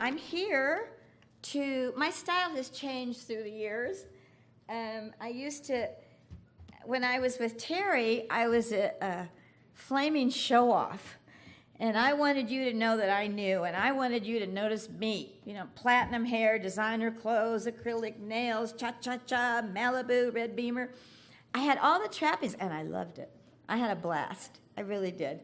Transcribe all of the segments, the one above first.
I'm here my style has changed through the years. I used to, when I was with Terry, I was a flaming show-off. And I wanted you to know that I knew, and I wanted you to notice me. You know, platinum hair, designer clothes, acrylic nails, cha-cha-cha, Malibu, red Beamer. I had all the trapeze, and I loved it. I had a blast. I really did.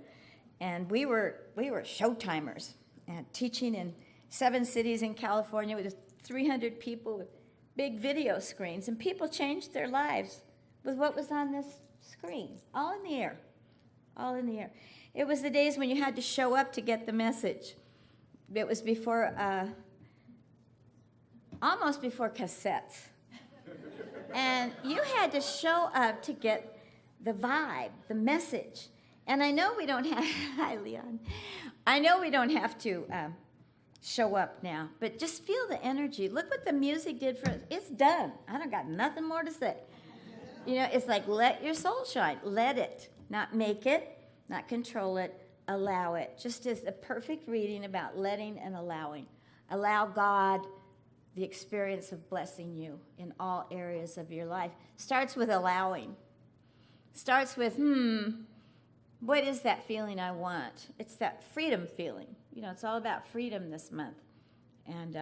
And we were showtimers, and teaching in 7 cities in California with 300 people with big video screens. And people changed their lives with what was on this screen, all in the air, all in the air. It was the days when you had to show up to get the message. It was before, almost before cassettes. And you had to show up to get the vibe, the message. And I know we don't have, hi Leon, I know we don't have to show up now, but just feel the energy. Look what the music did for us. It's done. I don't got nothing more to say. You know, it's like let your soul shine. Let it, not make it. Not control it, allow it. Just as a perfect reading about letting and allowing. Allow God the experience of blessing you in all areas of your life. Starts with allowing. Starts with, what is that feeling I want? It's that freedom feeling. You know, it's all about freedom this month. And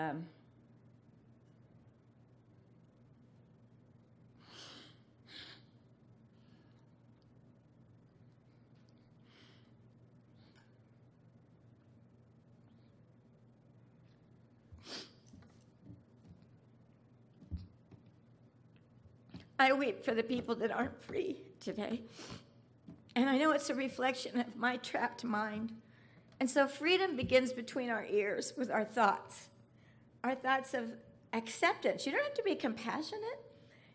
I weep for the people that aren't free today. And I know it's a reflection of my trapped mind. And so freedom begins between our ears with our thoughts of acceptance. You don't have to be compassionate.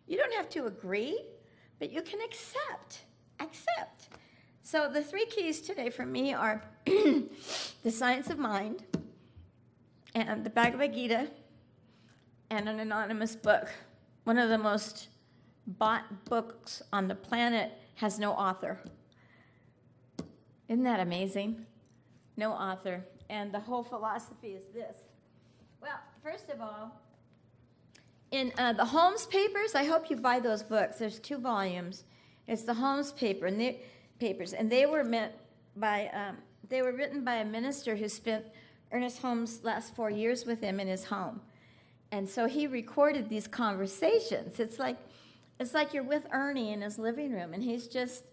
You don't have to agree, but you can accept. Accept. So the 3 keys today for me are the science of mind, and the Bhagavad Gita, and an anonymous book. One of the most bought books on the planet has no author. Isn't that amazing? No author. And the whole philosophy is this. Well, first of all, in the Holmes papers, I hope you buy those books. There's 2 volumes. It's the Holmes papers, and they were written by a minister who spent Ernest Holmes' last 4 years with him in his home. And so he recorded these conversations. It's like you're with Ernie in his living room, and he's just,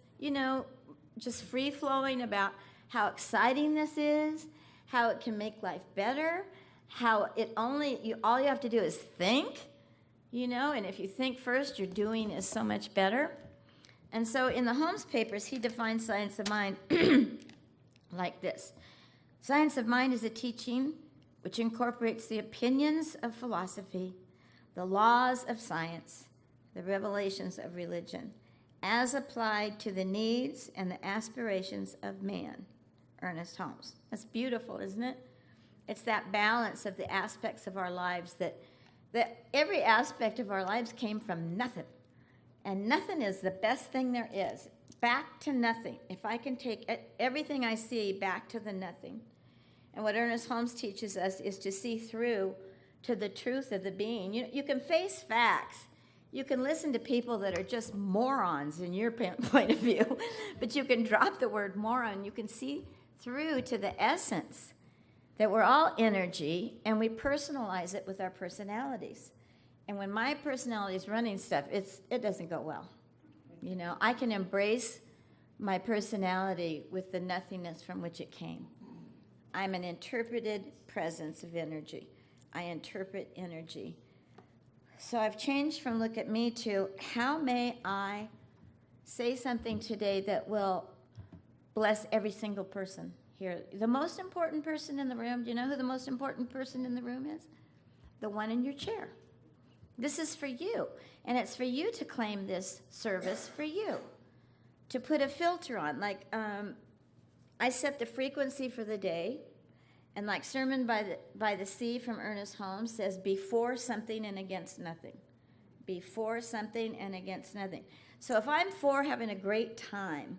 just free-flowing about how exciting this is, how it can make life better, how all you have to do is think, and if you think first, your doing is so much better. And so in the Holmes papers, he defines science of mind like this. Science of mind is a teaching which incorporates the opinions of philosophy, the laws of science, the revelations of religion, as applied to the needs and the aspirations of man. Ernest Holmes. That's beautiful, isn't it? It's that balance of the aspects of our lives that every aspect of our lives came from nothing. And nothing is the best thing there is. Back to nothing. If I can take everything I see back to the nothing. And what Ernest Holmes teaches us is to see through to the truth of the being. You can face facts. You can listen to people that are just morons in your point of view, but you can drop the word moron. You can see through to the essence that we're all energy, and we personalize it with our personalities. And when my personality is running stuff, it doesn't go well. I can embrace my personality with the nothingness from which it came. I'm an interpreted presence of energy. I interpret energy. So I've changed from look at me to how may I say something today that will bless every single person here. The most important person in the room, do you know who the most important person in the room is? The one in your chair. This is for you. And it's for you to claim this service for you. To put a filter on. Like, I set the frequency for the day. And like Sermon by the Sea from Ernest Holmes says, before something and against nothing. Before something and against nothing. So if I'm for having a great time,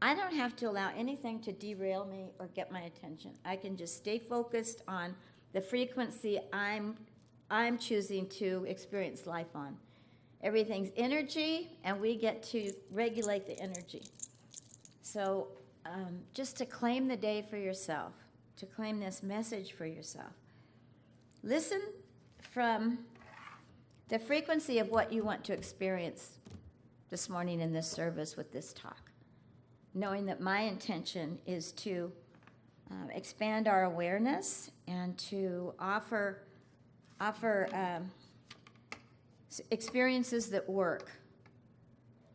I don't have to allow anything to derail me or get my attention. I can just stay focused on the frequency I'm choosing to experience life on. Everything's energy, and we get to regulate the energy. So just to claim the day for yourself, to claim this message for yourself. Listen from the frequency of what you want to experience this morning in this service with this talk, knowing that my intention is to expand our awareness and to offer experiences that work,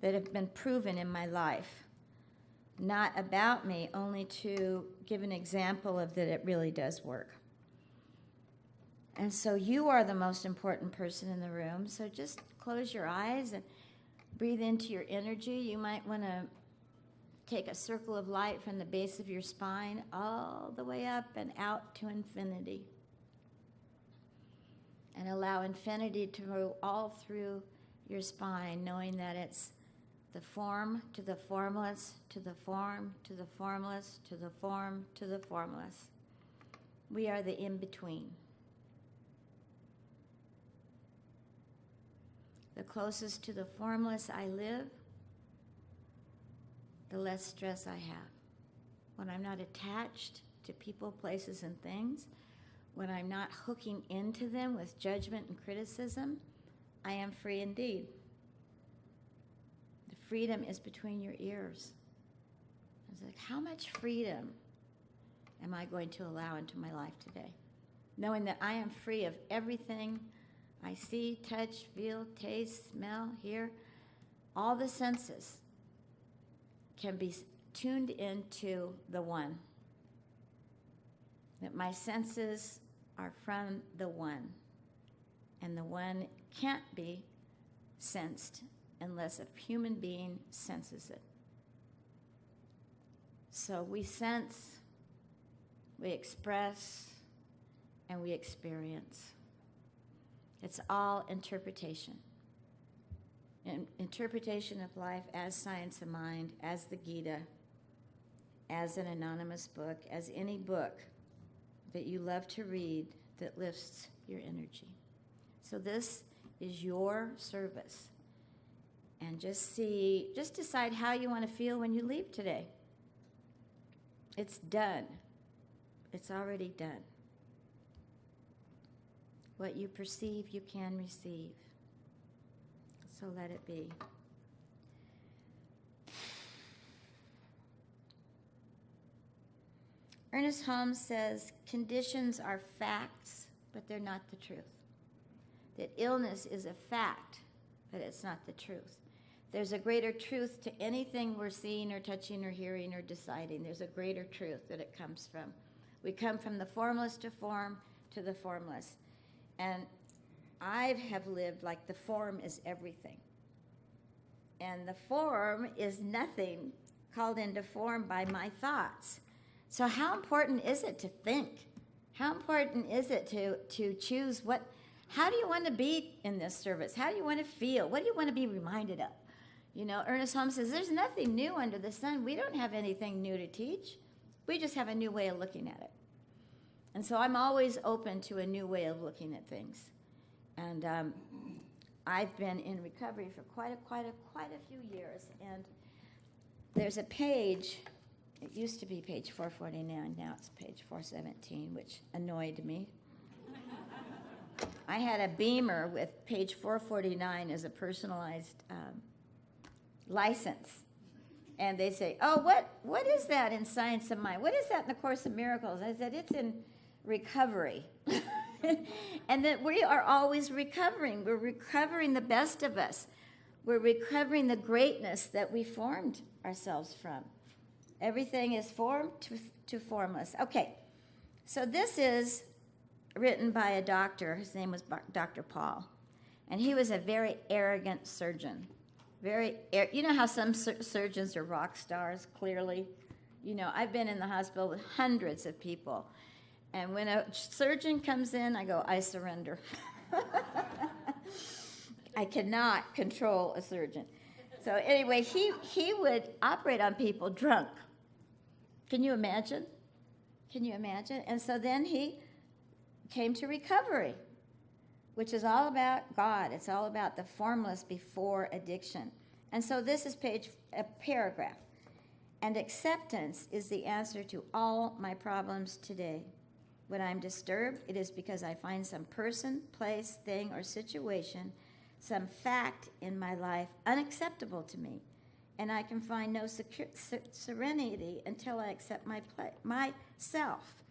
that have been proven in my life, not about me, only to give an example of that it really does work. And so you are the most important person in the room, so just close your eyes and breathe into your energy. You might want to take a circle of light from the base of your spine all the way up and out to infinity. And allow infinity to move all through your spine, knowing that it's the form to the formless, to the form, to the formless, to the form, to the formless. We are the in-between. The closest to the formless I live, the less stress I have. When I'm not attached to people, places, and things, when I'm not hooking into them with judgment and criticism, I am free indeed. The freedom is between your ears. I was like, how much freedom am I going to allow into my life today? Knowing that I am free of everything I see, touch, feel, taste, smell, hear, all the senses can be tuned into the one. That my senses are from the one, and the one can't be sensed unless a human being senses it. So we sense, we express, and we experience. It's all interpretation. Interpretation of life as science of mind, as the Gita, as an anonymous book, as any book that you love to read that lifts your energy. So this is your service. And just decide how you want to feel when you leave today. It's done. It's already done. What you perceive, you can receive. So let it be. Ernest Holmes says, conditions are facts, but they're not the truth. That illness is a fact, but it's not the truth. There's a greater truth to anything we're seeing or touching or hearing or deciding. There's a greater truth that it comes from. We come from the formless to form to the formless. And I have lived like the form is everything. And the form is nothing called into form by my thoughts. So how important is it to think? How important is it to choose how do you want to be in this service? How do you want to feel? What do you want to be reminded of? You know, Ernest Holmes says, there's nothing new under the sun. We don't have anything new to teach. We just have a new way of looking at it. And so I'm always open to a new way of looking at things. And I've been in recovery for quite a few years. And there's a page, it used to be page 449, now it's page 417, which annoyed me. I had a beamer with page 449 as a personalized license. And they say, oh, what is that in Science of Mind? What is that in the Course in Miracles? I said, it's in recovery. And that we are always recovering. We're recovering the best of us. We're recovering the greatness that we formed ourselves from. Everything is formed to formless. Okay, so this is written by a doctor. His name was Dr. Paul. And he was a very arrogant surgeon. You know how some surgeons are rock stars, clearly? You know, I've been in the hospital with hundreds of people. And when a surgeon comes in, I go, I surrender. I cannot control a surgeon. So anyway, he would operate on people drunk. Can you imagine? And so then he came to recovery, which is all about God. It's all about the formless before addiction. And so this is a paragraph. And acceptance is the answer to all my problems today. When I'm disturbed, it is because I find some person, place, thing, or situation, some fact in my life unacceptable to me. And I can find no serenity until I accept myself,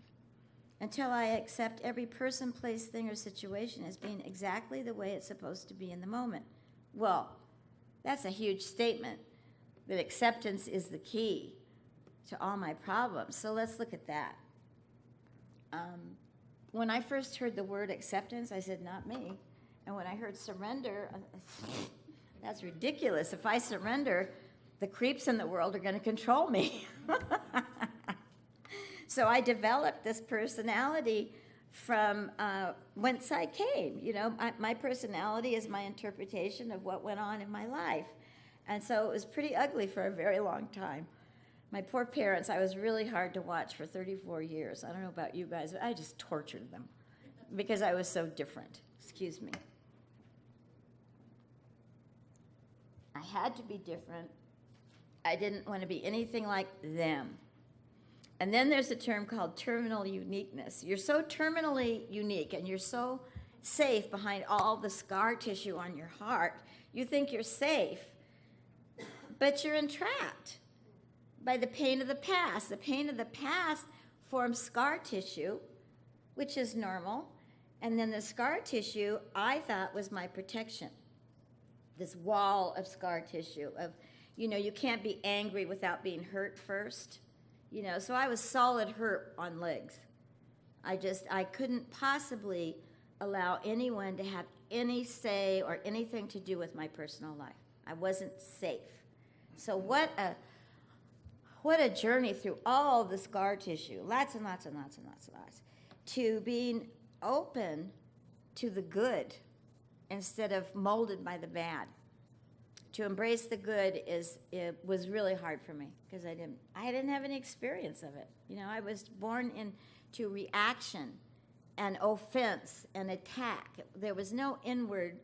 until I accept every person, place, thing, or situation as being exactly the way it's supposed to be in the moment. Well, that's a huge statement, that acceptance is the key to all my problems. So let's look at that. When I first heard the word acceptance, I said, not me. And when I heard surrender, that's ridiculous. If I surrender, the creeps in the world are going to control me. So I developed this personality from whence I came. You know, my personality is my interpretation of what went on in my life. And so it was pretty ugly for a very long time. My poor parents, I was really hard to watch for 34 years. I don't know about you guys, but I just tortured them because I was so different. Excuse me. I had to be different. I didn't want to be anything like them. And then there's a term called terminal uniqueness. You're so terminally unique and you're so safe behind all the scar tissue on your heart. You think you're safe, but you're entrapped by the pain of the past. The pain of the past forms scar tissue, which is normal. And then the scar tissue, I thought, was my protection. This wall of scar tissue of, you can't be angry without being hurt first. So I was solid hurt on legs. I couldn't possibly allow anyone to have any say or anything to do with my personal life. I wasn't safe. So what a journey through all the scar tissue, lots and lots and lots and lots and lots, to being open to the good instead of molded by the bad. To embrace the good it was really hard for me because I didn't have any experience of it. I was born into reaction and offense and attack. There was no inward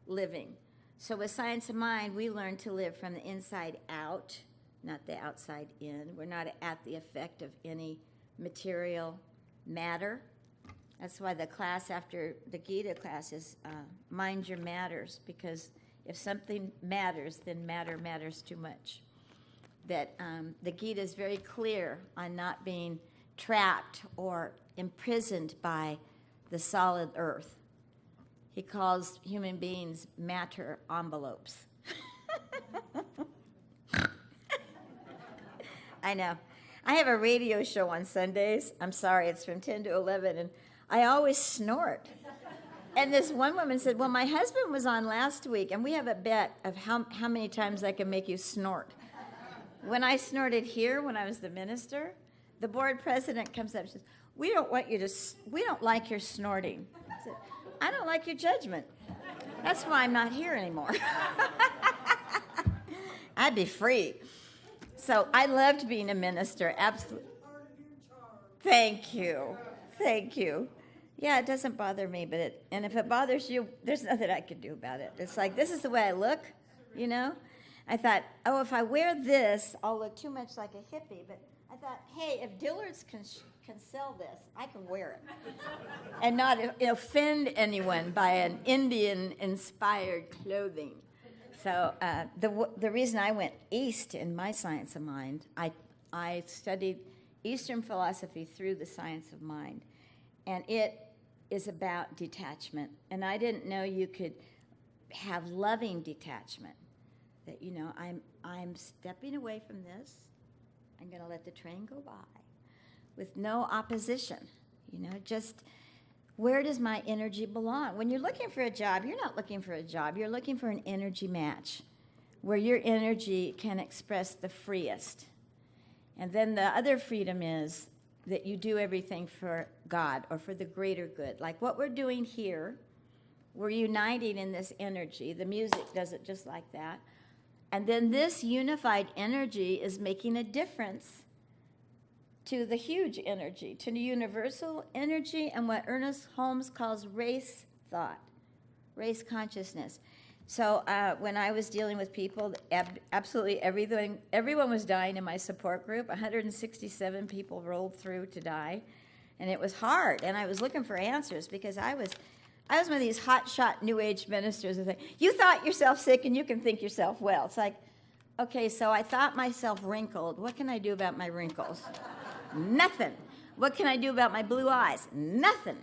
living. So with Science of Mind, we learn to live from the inside out, not the outside in. We're not at the effect of any material matter. That's why the class after the Gita class is Mind Your Matters, because if something matters, then matter matters too much. That the Gita is very clear on not being trapped or imprisoned by the solid earth. He calls human beings matter envelopes. I know. I have a radio show on Sundays. I'm sorry, it's from 10 to 11, and I always snort. And this one woman said, well, my husband was on last week, and we have a bet of how many times I can make you snort. When I snorted here, when I was the minister, the board president comes up and says, we don't like your snorting. I said, I don't like your judgment. That's why I'm not here anymore. I'd be free. So I loved being a minister, absolutely. Thank you. Yeah, it doesn't bother me, and if it bothers you, there's nothing I can do about it. It's like, this is the way I look, I thought, if I wear this, I'll look too much like a hippie. But I thought, hey, if Dillard's can sell this, I can wear it. And not offend anyone by an Indian-inspired clothing. So the reason I went east in my Science of Mind, I studied Eastern philosophy through the Science of Mind. And it is about detachment. And I didn't know you could have loving detachment. That, I'm stepping away from this. I'm going to let the train go by with no opposition. Just where does my energy belong? When you're looking for a job, you're not looking for a job. You're looking for an energy match where your energy can express the freest. And then the other freedom is that you do everything for God or for the greater good. Like what we're doing here, we're uniting in this energy. The music does it just like that. And then this unified energy is making a difference to the huge energy, to the universal energy, and what Ernest Holmes calls race thought, race consciousness. So when I was dealing with people, absolutely everyone was dying in my support group. 167 people rolled through to die, and it was hard. And I was looking for answers because I was one of these hotshot New Age ministers who think, you thought yourself sick and you can think yourself well. It's like, okay, so I thought myself wrinkled. What can I do about my wrinkles? Nothing. What can I do about my blue eyes? Nothing.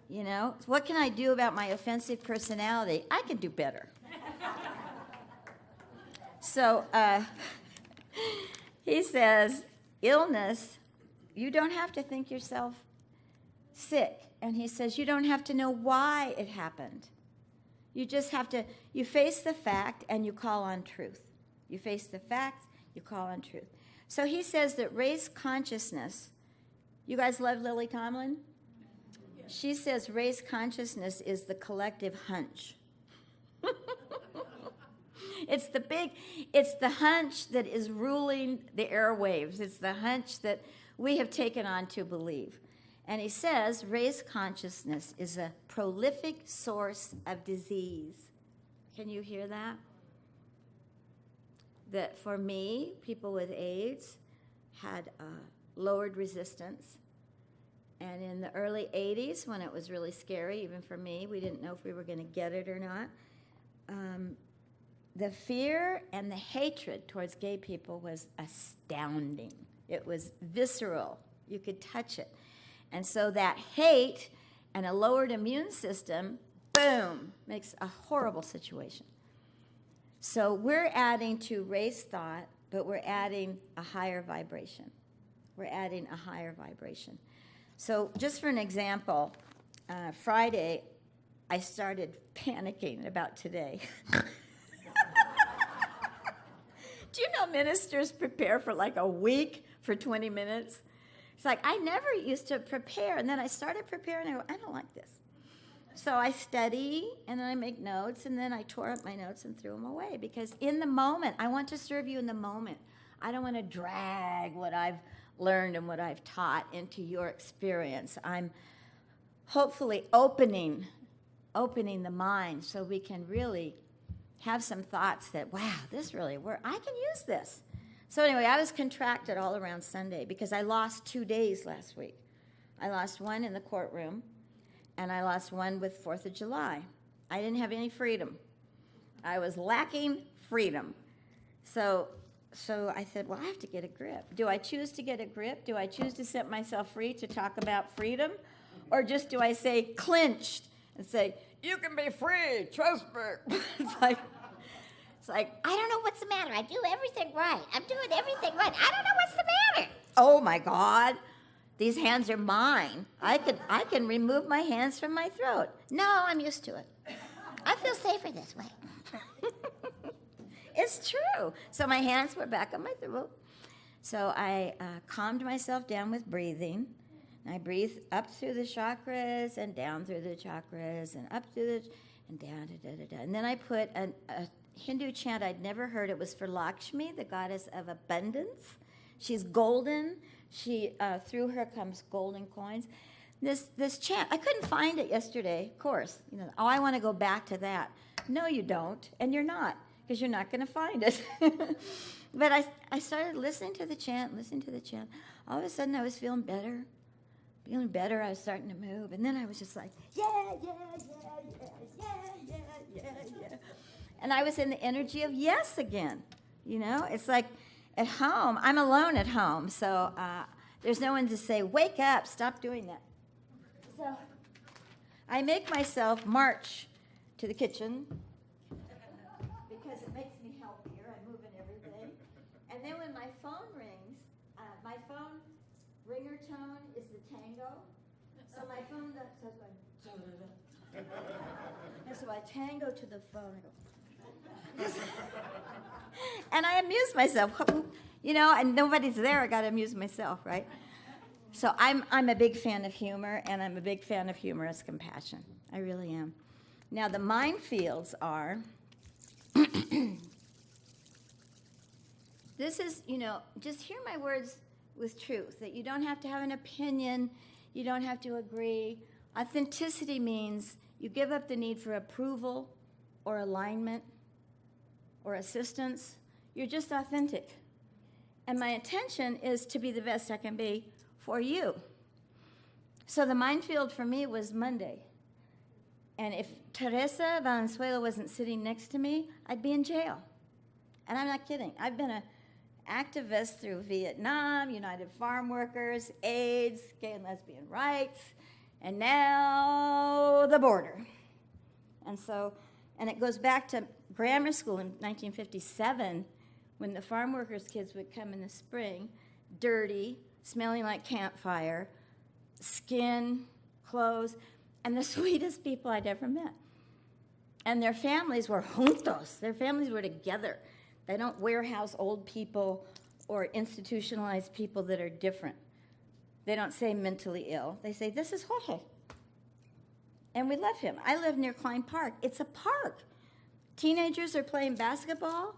You know, what can I do about my offensive personality? I can do better. So he says, illness, you don't have to think yourself sick. And he says, you don't have to know why it happened. You just have to, you face the fact and you call on truth. You face the facts, you call on truth. So he says that race consciousness, you guys love Lily Tomlin? She says race consciousness is the collective hunch. It's the hunch that is ruling the airwaves. It's the hunch that we have taken on to believe. And he says race consciousness is a prolific source of disease. Can you hear that? That for me, people with AIDS had lowered resistance. And in the early 80s, when it was really scary, even for me, we didn't know if we were going to get it or not, the fear and the hatred towards gay people was astounding. It was visceral. You could touch it. And so that hate and a lowered immune system, boom, makes a horrible situation. So we're adding to race thought, but we're adding a higher vibration. We're adding a higher vibration. So just for an example, Friday, I started panicking about today. Do you know ministers prepare for like a week for 20 minutes? It's like, I never used to prepare, and then I started preparing, and I go, I don't like this. So I study, and then I make notes, and then I tore up my notes and threw them away, because in the moment, I want to serve you in the moment. I don't want to drag what I've learned and what I've taught into your experience. I'm hopefully opening the mind so we can really have some thoughts that, wow, this really works. I can use this. So anyway, I was contracted all around Sunday because I lost 2 days last week. I lost one in the courtroom, and I lost one with 4th of July. I didn't have any freedom. I was lacking freedom. So I said, well, I have to get a grip. Do I choose to get a grip? Do I choose to set myself free to talk about freedom? Or just do I say clinched and say, you can be free, trust me. It's like, I don't know what's the matter. I do everything right. I'm doing everything right. I don't know what's the matter. Oh, my God. These hands are mine. I can remove my hands from my throat. No, I'm used to it. I feel safer this way. It's true. So my hands were back on my throat. So I calmed myself down with breathing. And I breathe up through the chakras and down through the chakras and up through the and down. And then I put a Hindu chant I'd never heard. It was for Lakshmi, the goddess of abundance. She's golden. Through her comes golden coins. This chant, I couldn't find it yesterday, of course. I want to go back to that. No, you don't, and you're not, because you're not going to find it. But I started listening to the chant. All of a sudden, I was feeling better. I was starting to move, and then I was just like, yeah. And I was in the energy of yes again. It's like at home. I'm alone at home, so there's no one to say, wake up, stop doing that. So I make myself march to the kitchen because it makes me healthier. I'm moving everything. And then when my phone rings, my phone ringer tone is the tango. So my phone does going, and so I tango to the phone. I go, and I amuse myself, and nobody's there. I got to amuse myself, right? So I'm a big fan of humor, and I'm a big fan of humorous compassion. I really am. Now, the minefields are, this is, just hear my words with truth, that you don't have to have an opinion, you don't have to agree. Authenticity means you give up the need for approval or alignment or assistance. You're just authentic. And my intention is to be the best I can be for you. So the minefield for me was Monday. And if Teresa Valenzuela wasn't sitting next to me, I'd be in jail. And I'm not kidding. I've been an activist through Vietnam, United Farm Workers, AIDS, gay and lesbian rights, and now the border. And it goes back to grammar school in 1957, when the farm workers' kids would come in the spring, dirty, smelling like campfire, skin, clothes, and the sweetest people I'd ever met. And their families were juntos. Their families were together. They don't warehouse old people or institutionalize people that are different. They don't say mentally ill. They say, this is Jorge. And we love him. I live near Klein Park. It's a park. Teenagers are playing basketball,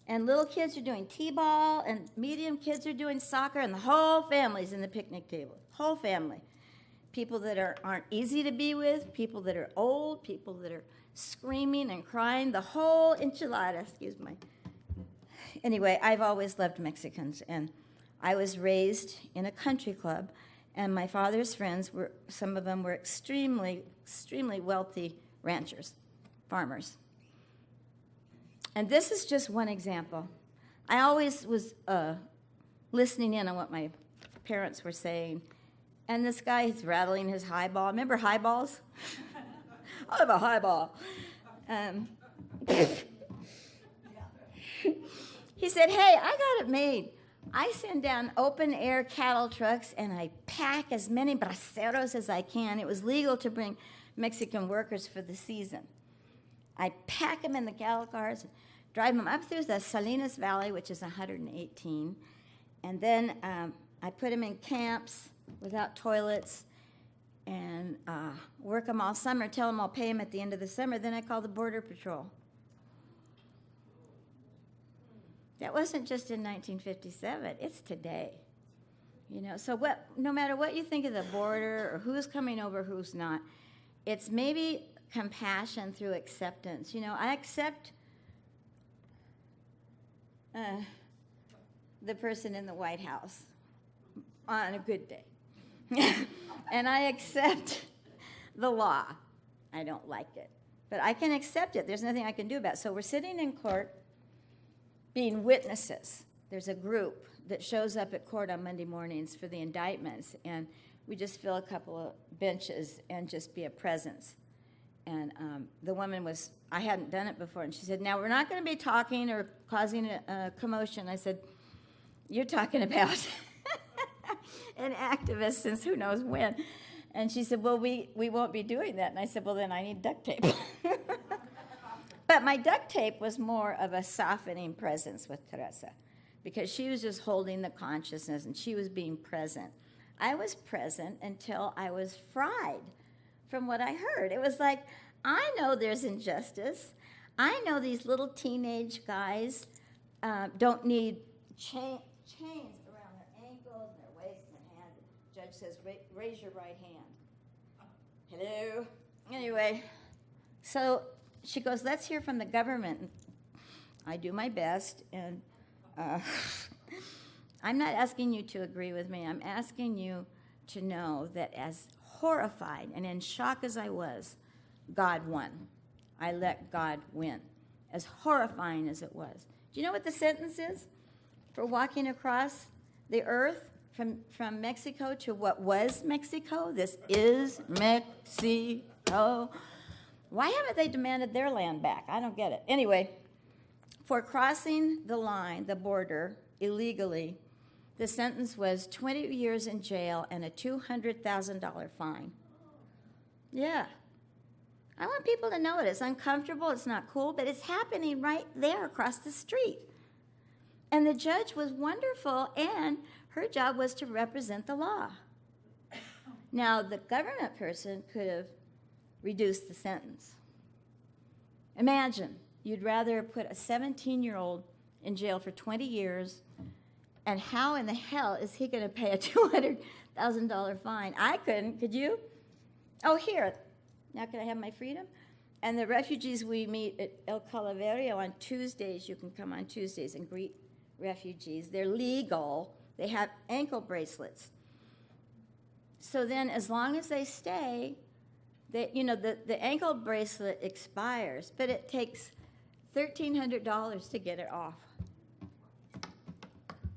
and little kids are doing t-ball, and medium kids are doing soccer, and the whole family's in the picnic table. Whole family. People that aren't easy to be with, people that are old, people that are screaming and crying, the whole enchilada, excuse me. Anyway, I've always loved Mexicans, and I was raised in a country club, and my father's friends some of them were extremely, extremely wealthy ranchers, farmers. And this is just one example. I always was listening in on what my parents were saying, and this guy is rattling his highball. Remember highballs? I have a highball. He said, hey, I got it made. I send down open-air cattle trucks, and I pack as many braceros as I can. It was legal to bring Mexican workers for the season. I pack them in the cattle cars, and drive them up through the Salinas Valley, which is 118, and then I put them in camps without toilets and work them all summer, tell them I'll pay them at the end of the summer. Then I call the Border Patrol. That wasn't just in 1957. It's today. You know, so no matter what you think of the border or who's coming over, who's not, it's maybe compassion through acceptance. You know, I accept the person in the White House on a good day. And I accept the law. I don't like it. But I can accept it. There's nothing I can do about it. So we're sitting in court being witnesses. There's a group that shows up at court on Monday mornings for the indictments, and we just fill a couple of benches and just be a presence. And the woman I hadn't done it before, and she said, now we're not going to be talking or causing a commotion. I said, you're talking about an activist since who knows when. And she said, well, we won't be doing that. And I said, well, then I need duct tape. But my duct tape was more of a softening presence with Teresa, because she was just holding the consciousness and she was being present. I was present until I was fried from what I heard. It was like, I know there's injustice. I know these little teenage guys don't need chains around their ankles and their waist and their hands. The judge says, raise your right hand. Hello? Anyway, so she goes, let's hear from the government. I do my best, and I'm not asking you to agree with me. I'm asking you to know that as horrified and in shock as I was, God won. I let God win, as horrifying as it was. Do you know what the sentence is for walking across the earth from Mexico to what was Mexico? This is Mexico. Why haven't they demanded their land back? I don't get it. Anyway, for crossing the line, the border, illegally, the sentence was 20 years in jail and a $200,000 fine. Yeah. I want people to know it. It's uncomfortable, it's not cool, but it's happening right there across the street. And the judge was wonderful, and her job was to represent the law. Now, the government person could have reduced the sentence. Imagine, you'd rather put a 17-year-old in jail for 20 years And how in the hell is he going to pay a $200,000 fine? I couldn't. Could you? Oh, here. Now can I have my freedom? And the refugees we meet at El Calaverio on Tuesdays, you can come on Tuesdays and greet refugees. They're legal. They have ankle bracelets. So then as long as they stay, the ankle bracelet expires, but it takes $1,300 to get it off.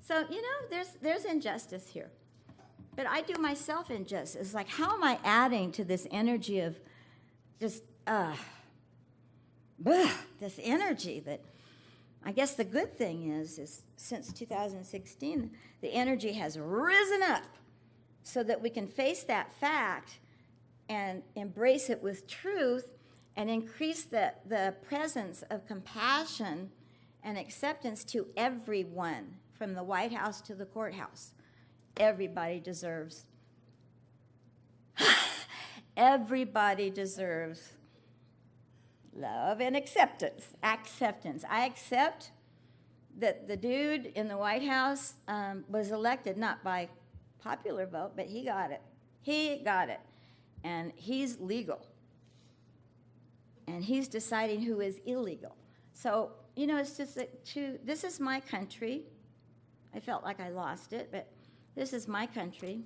So, there's injustice here. But I do myself injustice. Like, how am I adding to this energy of just, this energy that, I guess the good thing is since 2016, the energy has risen up so that we can face that fact and embrace it with truth and increase the presence of compassion and acceptance to everyone, from the White House to the courthouse. Everybody deserves love and acceptance. I accept that the dude in the White House was elected not by popular vote, but he got it. And he's legal. And he's deciding who is illegal. So, it's just this is my country. I felt like I lost it, but this is my country.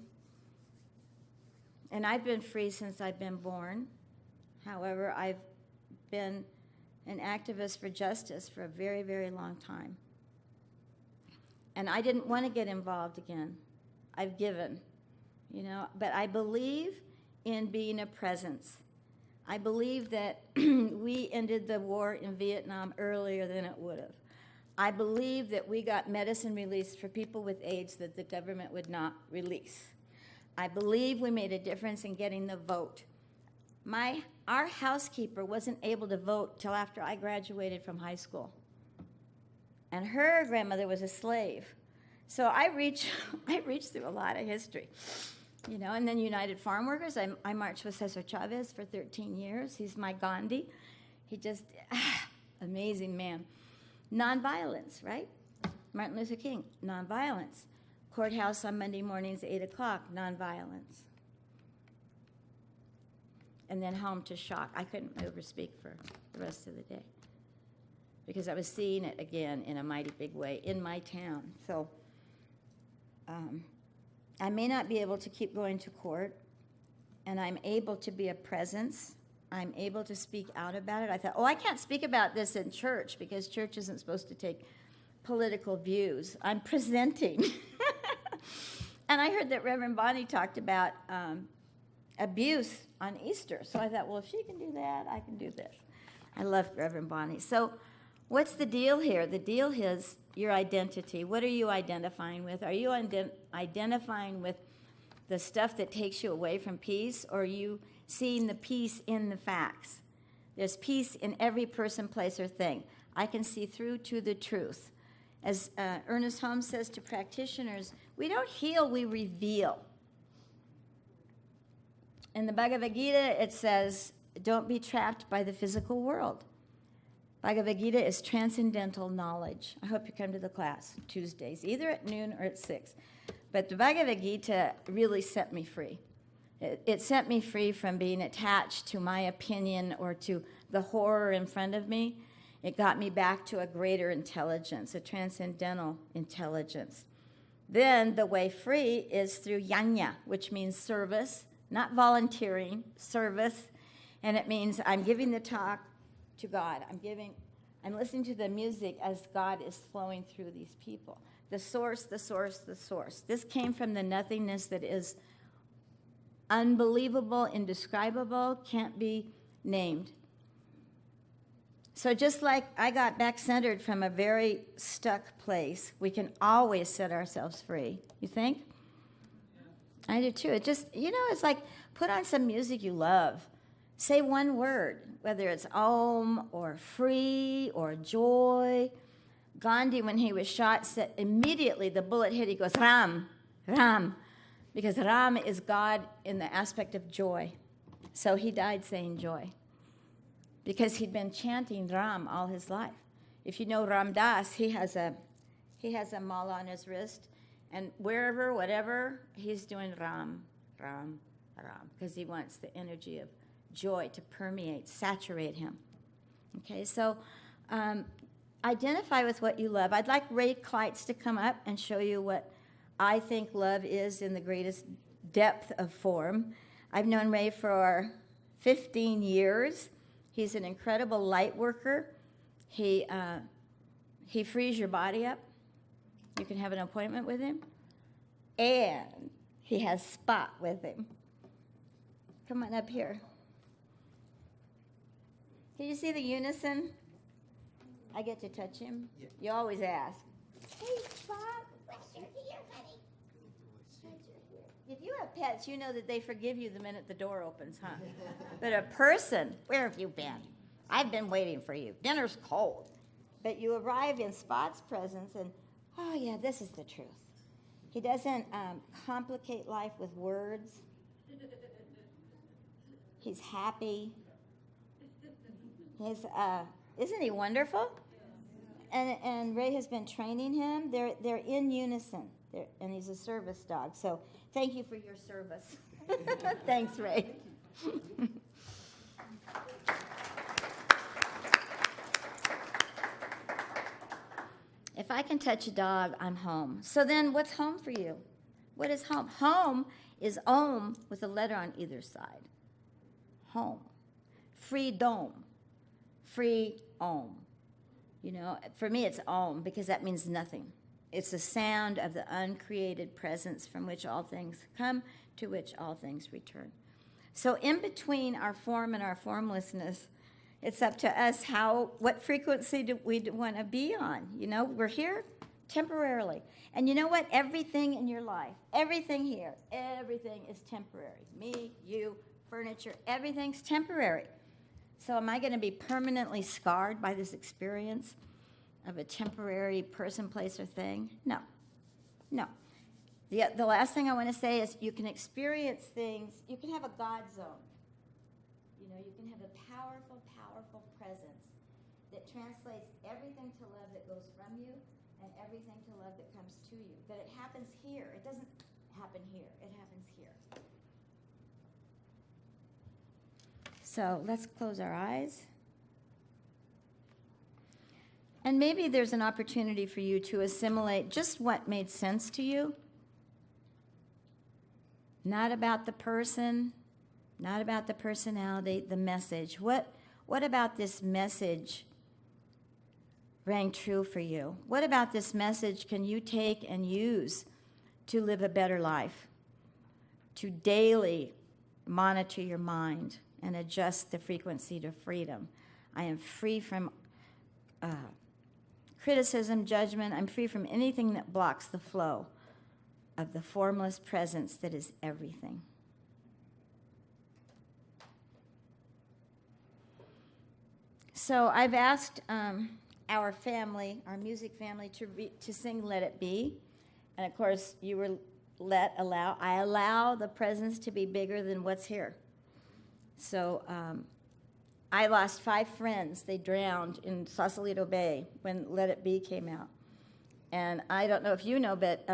And I've been free since I've been born. However, I've been an activist for justice for a very, very long time. And I didn't want to get involved again. I've given, but I believe in being a presence. I believe that we ended the war in Vietnam earlier than it would have. I believe that we got medicine released for people with AIDS that the government would not release. I believe we made a difference in getting the vote. Our housekeeper wasn't able to vote till after I graduated from high school. And her grandmother was a slave. So I reached through a lot of history. And then United Farm Workers, I marched with Cesar Chavez for 13 years. He's my Gandhi. He just, amazing man. Nonviolence, right? Martin Luther King, nonviolence. Courthouse on Monday mornings, 8 o'clock, nonviolence. And then home to shock. I couldn't overspeak for the rest of the day because I was seeing it again in a mighty big way in my town. So I may not be able to keep going to court, and I'm able to be a presence. I'm able to speak out about it. I thought, I can't speak about this in church because church isn't supposed to take political views. I'm presenting. And I heard that Reverend Bonnie talked about abuse on Easter. So I thought, if she can do that, I can do this. I love Reverend Bonnie. So what's the deal here? The deal is your identity. What are you identifying with? Are you identifying with the stuff that takes you away from peace, or are you seeing the peace in the facts? There's peace in every person, place, or thing. I can see through to the truth. As Ernest Holmes says to practitioners, we don't heal, we reveal. In the Bhagavad Gita, it says, don't be trapped by the physical world. Bhagavad Gita is transcendental knowledge. I hope you come to the class Tuesdays, either at noon or at 6. But the Bhagavad Gita really set me free. It set me free from being attached to my opinion or to the horror in front of me. It got me back to a greater intelligence, a transcendental intelligence. Then the way free is through yajna, which means service, not volunteering, service. And it means I'm giving the talk to God. I'm listening to the music as God is flowing through these people. The source, the source, the source. This came from the nothingness that is unbelievable, indescribable, can't be named. So just like I got back centered from a very stuck place, we can always set ourselves free. You think? I do too. It just, it's like put on some music you love. Say one word, whether it's Om or free or joy. Gandhi, when he was shot, said immediately the bullet hit, he goes, Ram, Ram, because Ram is God in the aspect of joy. So he died saying joy, because he'd been chanting Ram all his life. If you know Ram Das, he has a mala on his wrist, And wherever, whatever, he's doing Ram, Ram, Ram, because he wants the energy of joy to permeate, saturate him. Okay, so identify with what you love. I'd like Ray Kleitz to come up and show you what I think love is in the greatest depth of form. I've known Ray for 15 years. He's an incredible light worker. He frees your body up. You can have an appointment with him. And he has Spot with him. Come on up here. Can you see the unison? I get to touch him? Yeah. You always ask. Hey, Spot, brush your hair, honey. If you have pets, you know that they forgive you the minute the door opens, huh? But a person, where have you been? I've been waiting for you. Dinner's cold. But you arrive in Spot's presence and, oh yeah, this is the truth. He doesn't complicate life with words. He's happy. Isn't he wonderful? And Ray has been training him. They're in unison, and he's a service dog. So thank you for your service. Thanks, Ray. If I can touch a dog, I'm home. So then what's home for you? What is home? Home is Om with a letter on either side. Home. Freedom. Free Om. You know, for me it's Om because that means nothing. It's the sound of the uncreated presence from which all things come, to which all things return. So in between our form and our formlessness, it's up to us what frequency do we want to be on. You know, we're here temporarily. And you know what? Everything in your life, everything here, everything is temporary. Me, you, furniture, everything's temporary. So am I going to be permanently scarred by this experience of a temporary person, place, or thing? No. No. The last thing I want to say is you can experience things. You can have a God zone. You know, you can have a powerful, powerful presence that translates everything to love that goes from you and everything to love that comes to you. But it happens here. It doesn't happen here. It happens here. So let's close our eyes. And maybe there's an opportunity for you to assimilate just what made sense to you. Not about the person, not about the personality, the message. What about this message rang true for you? What about this message can you take and use to live a better life? To daily monitor your mind and adjust the frequency to freedom. I am free from criticism, judgment. I'm free from anything that blocks the flow of the formless presence that is everything. So I've asked our family, our music family, to sing Let It Be. And of course, you were I allow the presence to be bigger than what's here. So I lost 5 friends. They drowned in Sausalito Bay when Let It Be came out. And I don't know if you know, but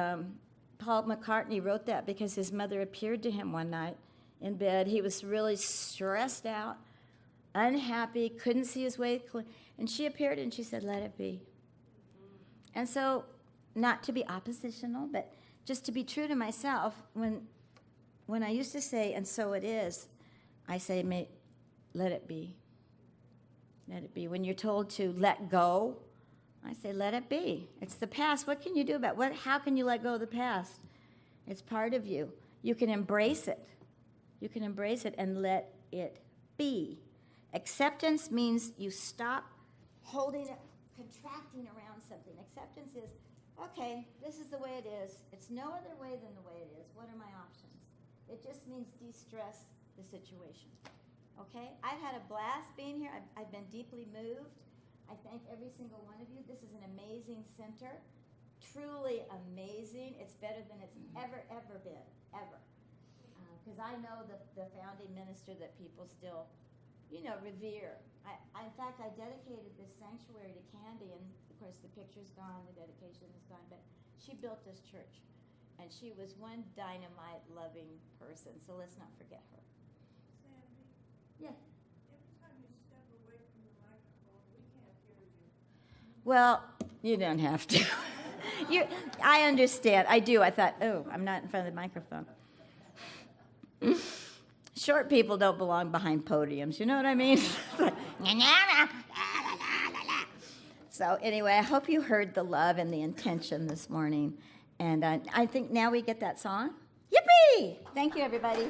Paul McCartney wrote that because his mother appeared to him one night in bed. He was really stressed out, unhappy, couldn't see his way clear. And she appeared and she said, "Let it be." And so, not to be oppositional, but just to be true to myself, when I used to say, "And so it is," I say, let it be. Let it be. When you're told to let go, I say, let it be. It's the past. What can you do about it? How can you let go of the past? It's part of you. You can embrace it. You can embrace it and let it be. Acceptance means you stop holding it, contracting around something. Acceptance is, okay, this is the way it is. It's no other way than the way it is. What are my options? It just means de-stress the situation. Okay? I've had a blast being here. I've been deeply moved. I thank every single one of you. This is an amazing center. Truly amazing. It's better than it's ever been. Ever. Because I know the founding minister that people still, revere. In fact, I dedicated this sanctuary to Candy, and of course the picture's gone, the dedication is gone, but she built this church. and she was one dynamite loving person, so let's not forget her. Sandy, Yeah. every time you step away from the microphone, we can't hear you. Well, you don't have to. I understand. I do. I thought, oh, I'm not in front of the microphone. Short people don't belong behind podiums. You know what I mean? So anyway, I hope you heard the love and the intention this morning. And I think now we get that song. Yippee! Thank you, everybody.